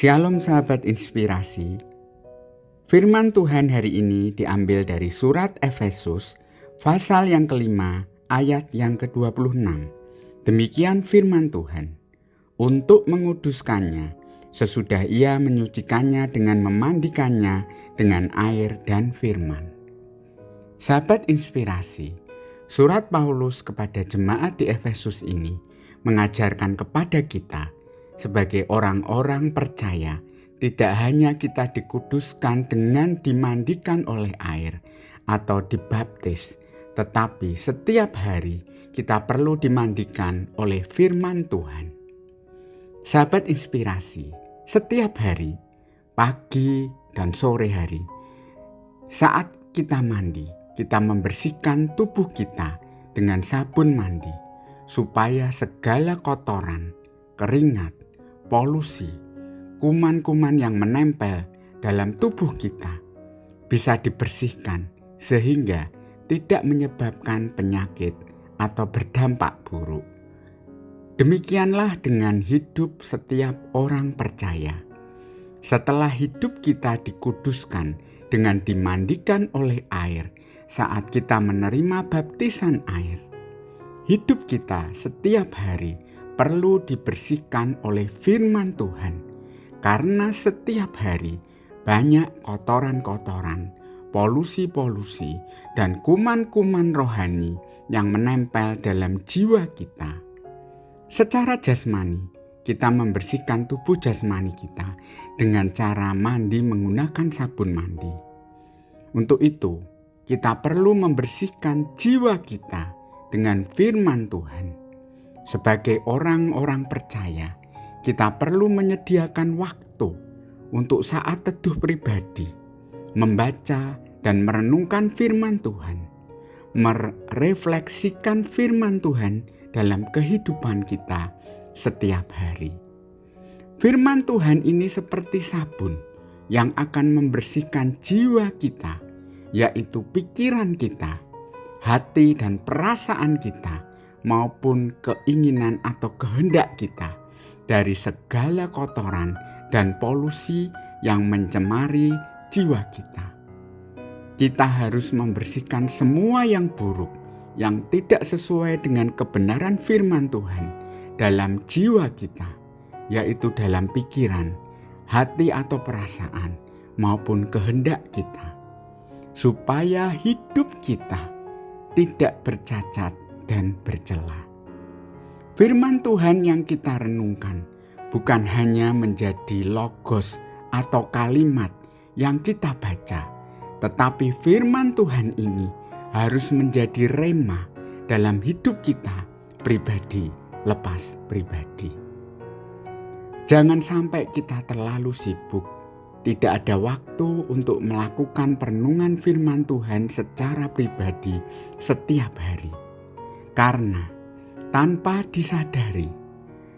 Shalom sahabat inspirasi. Firman Tuhan hari ini diambil dari surat Efesus pasal yang kelima ayat yang ke-26. Demikian firman Tuhan. Untuk menguduskannya sesudah ia menyucikannya dengan memandikannya dengan air dan firman. Sahabat inspirasi, surat Paulus kepada jemaat di Efesus ini mengajarkan kepada kita sebagai orang-orang percaya, tidak hanya kita dikuduskan dengan dimandikan oleh air atau dibaptis, tetapi setiap hari kita perlu dimandikan oleh firman Tuhan. Sahabat inspirasi, setiap hari, pagi dan sore hari, saat kita mandi, kita membersihkan tubuh kita dengan sabun mandi, supaya segala kotoran, keringat, polusi, kuman-kuman yang menempel dalam tubuh kita bisa dibersihkan sehingga tidak menyebabkan penyakit atau berdampak buruk. Demikianlah dengan hidup setiap orang percaya. Setelah hidup kita dikuduskan dengan dimandikan oleh air saat kita menerima baptisan air, hidup kita setiap hari perlu dibersihkan oleh firman Tuhan, karena setiap hari banyak kotoran-kotoran, polusi-polusi, dan kuman-kuman rohani yang menempel dalam jiwa kita. Secara jasmani, kita membersihkan tubuh jasmani kita dengan cara mandi menggunakan sabun mandi. Untuk itu, kita perlu membersihkan jiwa kita dengan firman Tuhan. Sebagai orang-orang percaya, kita perlu menyediakan waktu untuk saat teduh pribadi, membaca dan merenungkan firman Tuhan, merefleksikan firman Tuhan dalam kehidupan kita setiap hari. Firman Tuhan ini seperti sabun yang akan membersihkan jiwa kita, yaitu pikiran kita, hati dan perasaan kita, maupun keinginan atau kehendak kita dari segala kotoran dan polusi yang mencemari jiwa kita. Kita harus membersihkan semua yang buruk, yang tidak sesuai dengan kebenaran firman Tuhan dalam jiwa kita, yaitu dalam pikiran, hati atau perasaan, maupun kehendak kita, supaya hidup kita tidak bercacat dan bercela. Firman Tuhan yang kita renungkan bukan hanya menjadi logos atau kalimat yang kita baca, tetapi firman Tuhan ini harus menjadi rema dalam hidup kita pribadi lepas pribadi. Jangan sampai kita terlalu sibuk, tidak ada waktu untuk melakukan perenungan firman Tuhan secara pribadi setiap hari. Karena tanpa disadari,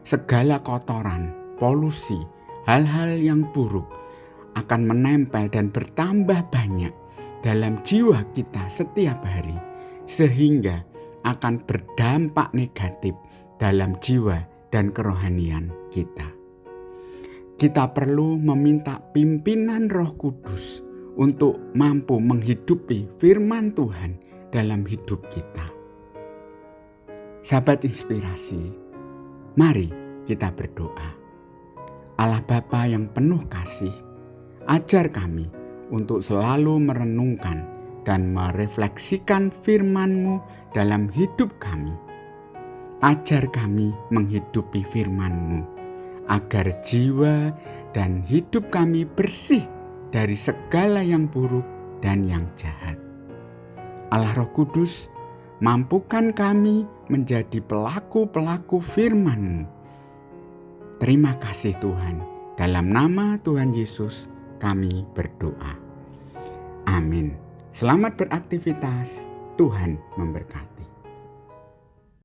segala kotoran, polusi, hal-hal yang buruk akan menempel dan bertambah banyak dalam jiwa kita setiap hari, sehingga akan berdampak negatif dalam jiwa dan kerohanian kita. Kita perlu meminta pimpinan Roh Kudus untuk mampu menghidupi firman Tuhan dalam hidup kita. Sahabat inspirasi, mari kita berdoa. Allah Bapa yang penuh kasih, ajar kami untuk selalu merenungkan dan merefleksikan firman-Mu dalam hidup kami. Ajar kami menghidupi firman-Mu, agar jiwa dan hidup kami bersih dari segala yang buruk dan yang jahat. Allah Roh Kudus, mampukan kami menjadi pelaku-pelaku firman-Mu. Terima kasih Tuhan, dalam nama Tuhan Yesus kami berdoa. Amin. Selamat beraktivitas, Tuhan memberkati.